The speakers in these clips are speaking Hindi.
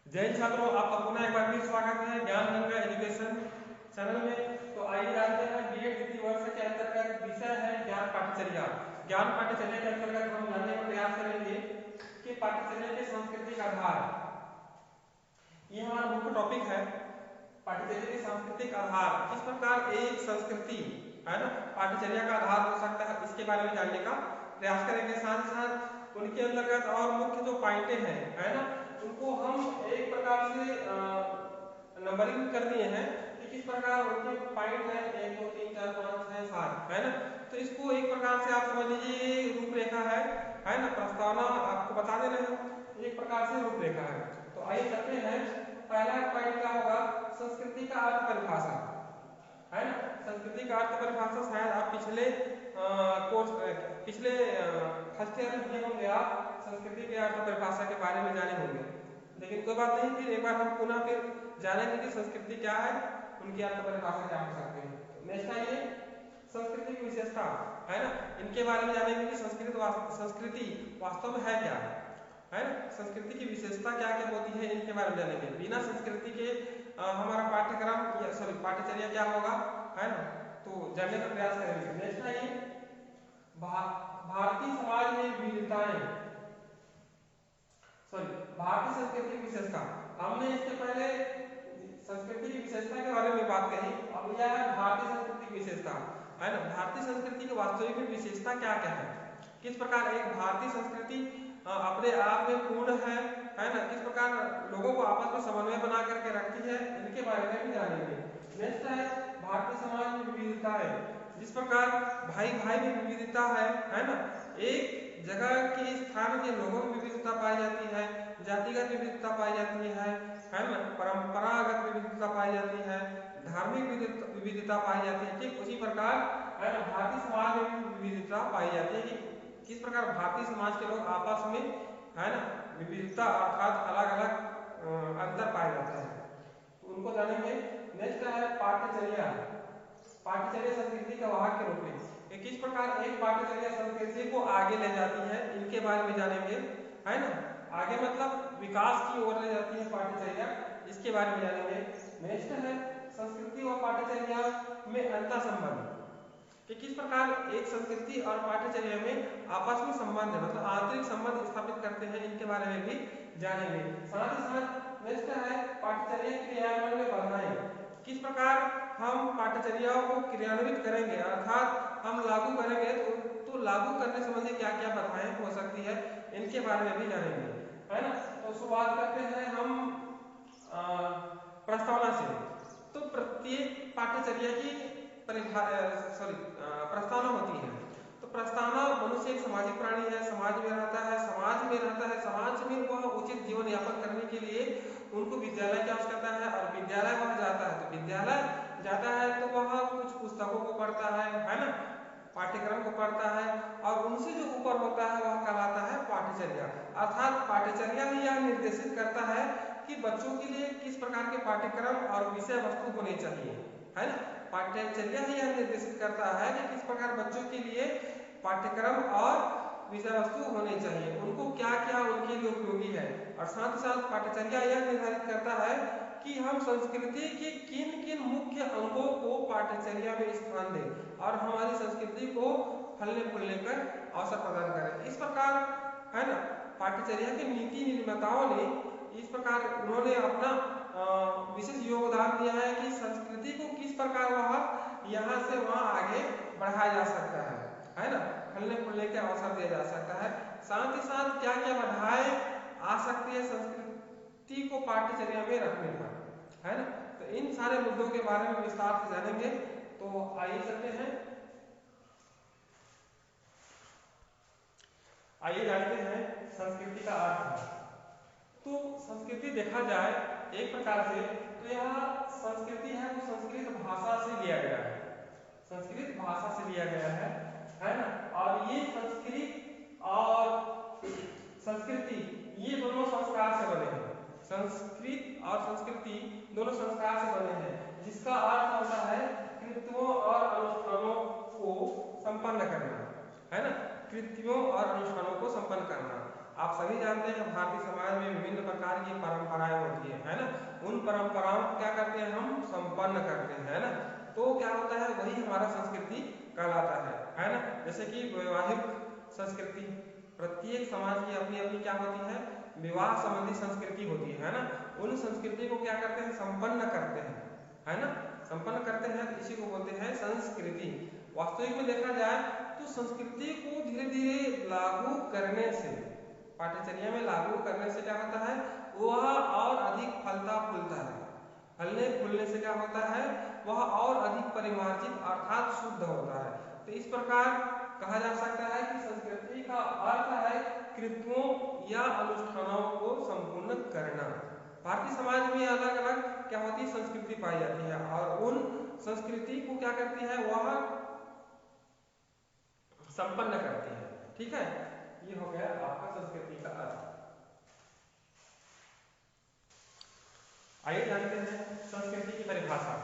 जय हिंद छात्रों, आपका पुनः एक बार फिर स्वागत है ज्ञान गंगा एजुकेशन चैनल में। तो आइए जानते हैं बीएड द्वितीय वर्ष के अंतर्गत विषय है ज्ञान पाठ्यचर्या। ज्ञान पाठ्यचर्या के अंतर्गत हम जानने का प्रयास करेंगे कि पाठ्यचर्या के सांस्कृतिक आधार। ये हमारा मुख्य टॉपिक है, पाठ्यचर्या के सांस्कृतिक आधार। किस प्रकार एक संस्कृति है ना पाठ्यचर्या का आधार हो सकता है, इसके बारे में जानने का प्रयास करेंगे। साथ ही साथ उनके अंतर्गत और मुख्य जो पॉइंटें हैं है ना, उनको हम एक प्रकार से नंबरिंग कर दिए हैं कि किस प्रकार उनके पॉइंट है 1 2 3 4 5 6 7 है ना। तो इसको एक प्रकार से आप समझ लीजिए रूपरेखा है ना, प्रस्तावना आपको बता दे रहे हैं, एक प्रकार से रूपरेखा है। तो आइए चलते हैं। पहला पॉइंट क्या होगा, संस्कृति का अर्थ परिभाषा है ना। संस्कृति का अर्थ परिभाषा शायद आप कोर्स पिछले फर्स्ट ईयर में दिए होंगे, आप संस्कृति के अर्थ परिभाषा के बारे में जाने होंगे। लेकिन कोई बात नहीं, फिर एक बार हम पुनः फिर जानेंगे कि संस्कृति क्या है, उनकी अर्थ परिभाषा क्या हो सकते हैं। तो नेक्स्ट आइए, संस्कृति की विशेषता है ना, इनके बारे में जानेंगे कि संस्कृति वास्तव में है क्या है ना। संस्कृति की विशेषता क्या क्या होती है, इनके बारे में जानेंगे। बिना संस्कृति के हमारा पाठ्यचर्या क्या होगा है ना, तो जानने का प्रयास करेंगे। नेक्स्ट आइए, भारतीय समाज में विविधताएं, भारतीय संस्कृति की विशेषता। हमने इसके पहले संस्कृति की विशेषता के बारे में बात कही, अब यह है भारतीय संस्कृति की विशेषता है ना। भारतीय संस्कृति की वास्तविक विशेषता क्या क्या है, किस प्रकार एक भारतीय संस्कृति अपने आप में पूर्ण है ना, किस प्रकार लोगों को आपस में समन्वय बना करके रखती है, इनके बारे में भी जानेंगे। नेक्स्ट है भारतीय समाज में विविधता है, जिस प्रकार भाई भाई में विविधता है ना। एक जगह के स्थान के लोगों में विविधता पाई जाती है, जातिगत विविधता पाई जाती है ना, परंपरागत विविधता पाई जाती है, धार्मिक विविधता पाई जाती है। ठीक उसी प्रकार है ना भारतीय समाज में भी विविधता पाई जाती है कि किस प्रकार भारतीय समाज के लोग आपस में है ना विविधता अर्थात अलग अलग अंतर पाया जाता है, तो उनको जानेंगे। नेक्स्ट है पाठ्यचर्या। पाठ्यचर्या संस्कृति का वाहक के रूप में किस प्रकार एक पाठ्यचर्या संस्कृति को आगे ले जाती है, इनके बारे में जानेंगे है ना। आगे मतलब विकास की ओर ले जाती है पाठ्यचर्या, इसके बारे में जानेंगे। नेक्स्ट है संस्कृति और पाठ्यचर्या में अंतर संबंध, कि किस प्रकार एक संस्कृति और पाठ्यचर्या में आपस में संबंध है, मतलब आंतरिक संबंध स्थापित करते हैं, इनके बारे में भी जानेंगे। साथ ही साथ नेक्स्ट है पाठ्यचर्या क्रियान्वयन में बाधाएं, किस प्रकार हम पाठ्यचर्याओं को क्रियान्वित करेंगे अर्थात हम लागू करेंगे, तो लागू करने संबंधी क्या क्या बाधाएं हो सकती है, इनके बारे में भी जानेंगे है ना। तो शुरुआत करते हैं हम प्रस्तावना से। तो प्रत्येक पाठ्यचर्या की प्रस्तावना होती है। तो प्रस्तावना, मनुष्य एक सामाजिक प्राणी है, समाज में रहता है, समाज में वह उचित जीवन यापन करने के लिए उनको विद्यालय की आवश्यकता है, और विद्यालय वह जाता है, तो विद्यालय जाता है तो वह कुछ पुस्तकों को पढ़ता है ना, पाठ्यक्रम को पढ़ता है, और उनसे जो ऊपर होता है वह कहलाता है पाठ्यचर्या। अर्थात पाठ्यचर्या ही यह निर्देशित करता है कि बच्चों के लिए किस प्रकार के पाठ्यक्रम और विषय वस्तु होने चाहिए है ना। पाठ्यचर्या ही यह निर्देशित करता है कि किस प्रकार बच्चों के लिए पाठ्यक्रम और विषय वस्तु होने चाहिए, उनको क्या क्या उनके लिए उपयोगी है। और साथ ही साथ पाठ्यचर्या यह निर्धारित करता है कि हम संस्कृति के किन किन मुख्य अंगों को पाठ्यचर्या में स्थान दें और हमारी संस्कृति को फलने फूलने का अवसर प्रदान करें। इस प्रकार है ना पाठ्यचर्या के नीति निर्माताओं ने इस प्रकार उन्होंने अपना विशेष योगदान दिया है कि संस्कृति को किस प्रकार वह यहाँ से वहाँ आगे बढ़ाया जा सकता है ना, फलने फूलने का अवसर दिया जा सकता है। साथ ही साथ क्या क्या बाधाएं आ सकती है संस्कृति को पाठ्यचर्या में रखने पर है ना, तो इन सारे मुद्दों के बारे में विस्तार से जानेंगे। तो आइए चलते हैं, आइए जानते हैं संस्कृति का अर्थ। तो संस्कृति देखा जाए एक प्रकार से, तो यह संस्कृति है वो संस्कृत भाषा से लिया गया है, संस्कृत भाषा से लिया गया है ना। और ये संस्कृत और संस्कृति ये दोनों संस्कार से बने हैं, संस्कृत और संस्कृति दोनों संस्कार से बने हैं, जिसका अर्थ होता है कृत्यों और अनुष्ठानों को संपन्न करना है ना, कृत्यों और अनुष्ठानों को संपन्न करना। आप सभी जानते हैं कि भारतीय समाज में विभिन्न प्रकार की परंपराएं होती है ना, उन परंपराओं को क्या करते हैं हम संपन्न करते हैं, है ना। तो क्या होता है वही हमारा संस्कृति कहलाता है ना। जैसे कि वैवाहिक संस्कृति, प्रत्येक समाज की अपनी अपनी क्या होती है, विवाह संबंधी संस्कृति होती है ना। उन संस्कृति को क्या करते हैं, संपन्न करते हैं, है ना, संपन्न करते हैं, इसी को बोलते हैं संस्कृति। वास्तविक में देखा जाए तो संस्कृति को धीरे धीरे लागू करने से, पाठ्यचर्या में लागू करने से क्या होता है, वह और अधिक फलता फूलता है। फलने फूलने से क्या होता है, वह और अधिक परिमार्जित अर्थात शुद्ध होता है। तो इस प्रकार कहा जा सकता है कि संस्कृति का अर्थ है कृत्यों या अनुष्ठानों को संपूर्ण करना। भारतीय समाज में अलग अलग क्या होती है, संस्कृति पाई जाती है, और उन संस्कृति को क्या करती है, वह संपन्न करती है। ठीक है, ये हो गया आपका संस्कृति का अर्थ। आइए जानते हैं संस्कृति की परिभाषा,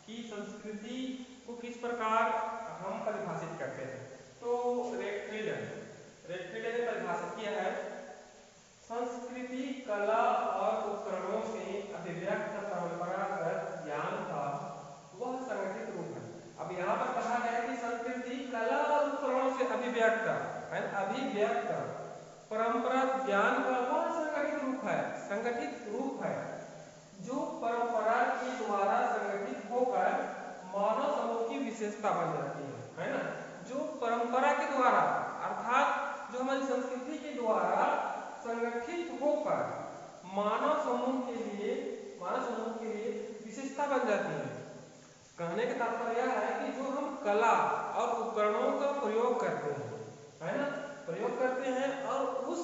कि संस्कृति को किस प्रकार हम परिभाषित करते हैं। तो रेटफ्रीडन ने परिभाषित किया है, संस्कृति कला और उपकरणों से अभिव्यक्त परंपरागत ज्ञान का वह संगठित रूप है। अब यहाँ पर कहा गया कि संस्कृति कला और उपकरणों से अभिव्यक्त परंपरागत ज्ञान का वह संगठित रूप है जो परंपरा के द्वारा संगठित होकर मानव समूह की विशेषता बन जाती है ना। जो परंपरा के द्वारा अर्थात जो हमारी संस्कृति के द्वारा संगठित होकर मानव समूह के लिए विशेषता बन जाती है। कहने का तात्पर्य यह है कि जो हम कला और उपकरणों का प्रयोग करते हैं, है ना, और उस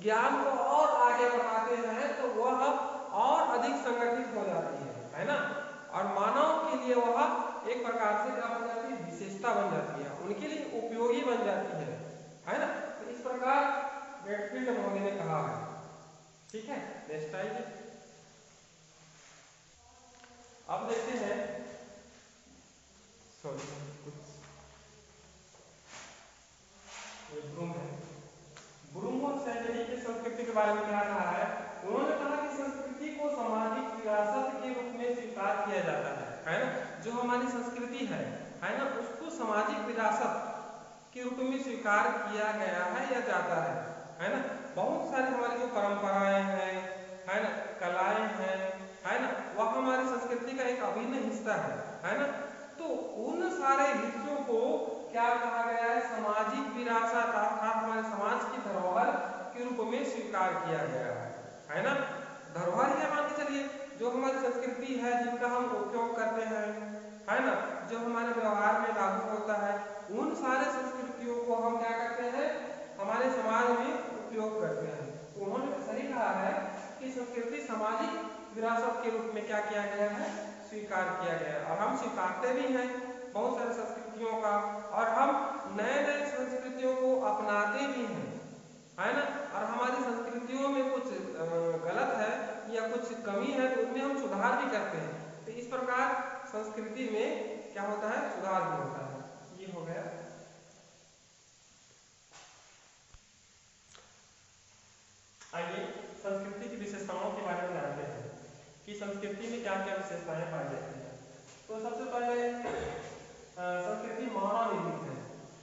ज्ञान को और आगे बढ़ाते हैं, तो वह और अधिक संगठित हो जाती है ना, और मानव के लिए वह एक प्रकार से क्या बन जाती है, विशेषता बन जाती है, उनके लिए उपयोगी बन जाती है ना। तो इस प्रकार रेटफील्ड महोदय ने कहा है। ठीक है, नेक्स्ट आइए। अब देखते हैं, ब्रूम और सैंडली की संस्कृति के बारे में क्या कहा है, उन्होंने कहा कि संस्कृति को सामाजिक विरासत के रूप में स्वीकार किया जाता है ना। जो हमारी संस्कृति है ना, उसको सामाजिक विरासत के रूप में स्वीकार किया गया है या जाता है ना। बहुत सारी हमारी जो परंपराएं हैं, है ना, कलाएं हैं, है ना, वह हमारी संस्कृति का एक अभिन्न हिस्सा है ना। तो उन सारे हिस्सों को क्या कहा गया है, सामाजिक विरासत अर्थात हमारे समाज की धरोहर के रूप में स्वीकार किया गया है ना। धरोहर है, मान के चलिए, जो हमारी संस्कृति है, जिनका हम उपयोग करते हैं, है ना, जो हमारे व्यवहार में लागू होता है, उन सारे संस्कृतियों को हम क्या करते हैं, हमारे समाज में उपयोग करते हैं। तो उन्होंने सही कहा है कि संस्कृति सामाजिक विरासत के रूप में क्या किया गया है, स्वीकार किया गया है, और हम स्वीकारते भी हैं बहुत सारे संस्कृतियों का, और हम नए नए संस्कृतियों को अपनाते भी हैं, है ना। और हमारी संस्कृतियों में कुछ गलत है या कुछ कमी है, तो उनमें हम सुधार भी करते हैं। तो इस प्रकार संस्कृति में क्या होता है, सुधार भी होता है। ये हो गया। आइए संस्कृति की विशेषताओं के बारे में जानते हैं कि संस्कृति में क्या क्या विशेषताएं पाई जाती हैं। तो सबसे पहले संस्कृति मानव निर्मित है।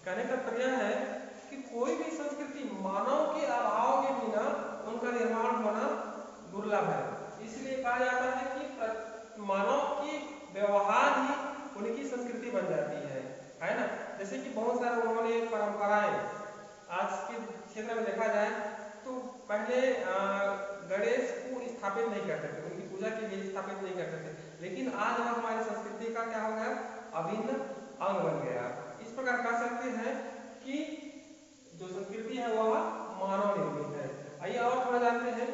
कहने का तात्पर्य है कि कोई भी संस्कृति मानव के अभाव के बिना उनका निर्माण होना दुर्लभ है। इसलिए कहा जाता है कि मानव की व्यवहार ही उनकी संस्कृति बन जाती है ना। जैसे कि बहुत सारे उन्होंने परंपराएं आज के क्षेत्र में देखा जाए तो पहले गणेश को स्थापित नहीं करते थे, उनकी पूजा के लिए स्थापित नहीं करते थे, लेकिन आज वह हमारी संस्कृति का क्या हो गया, अभिन्न अंग बन गया। इस प्रकार कह सकते हैं कि जो संस्कृति है वह मानव निर्मित है। आइए और थोड़ा जानते हैं,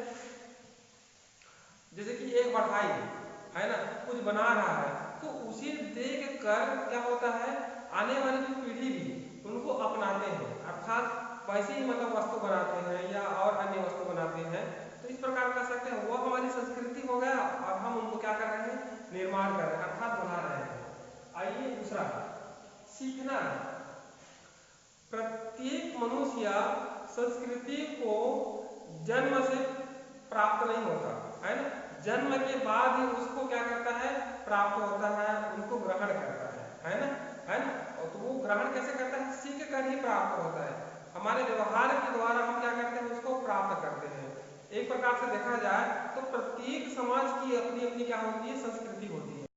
जैसे कि एक बढ़ाई है ना, कुछ बना रहा है, तो उसे देख कर क्या होता है, आने वाली जो पीढ़ी भी उनको अपनाते हैं, अर्थात वैसे ही मतलब वस्तु बनाते हैं या और अन्य वस्तु बनाते हैं। तो इस प्रकार कर सकते हैं वो हमारी संस्कृति हो गया, और हम उनको क्या कर रहे हैं, निर्माण कर रहे हैं, अर्थात बना रहे हैं। आइए दूसरा, सीखना। प्रत्येक मनुष्य संस्कृति को जन्म से प्राप्त नहीं होता, है ना। जन्म के बाद ही उसको क्या करता है, प्राप्त होता है, उनको ग्रहण करता है ना, है ना। और तो वो ग्रहण कैसे करता है, सीख कर ही प्राप्त होता है। हमारे व्यवहार के द्वारा हम क्या करते हैं, उसको प्राप्त करते हैं। एक प्रकार से देखा जाए तो प्रत्येक समाज की अपनी अपनी क्या होती है, संस्कृति होती है।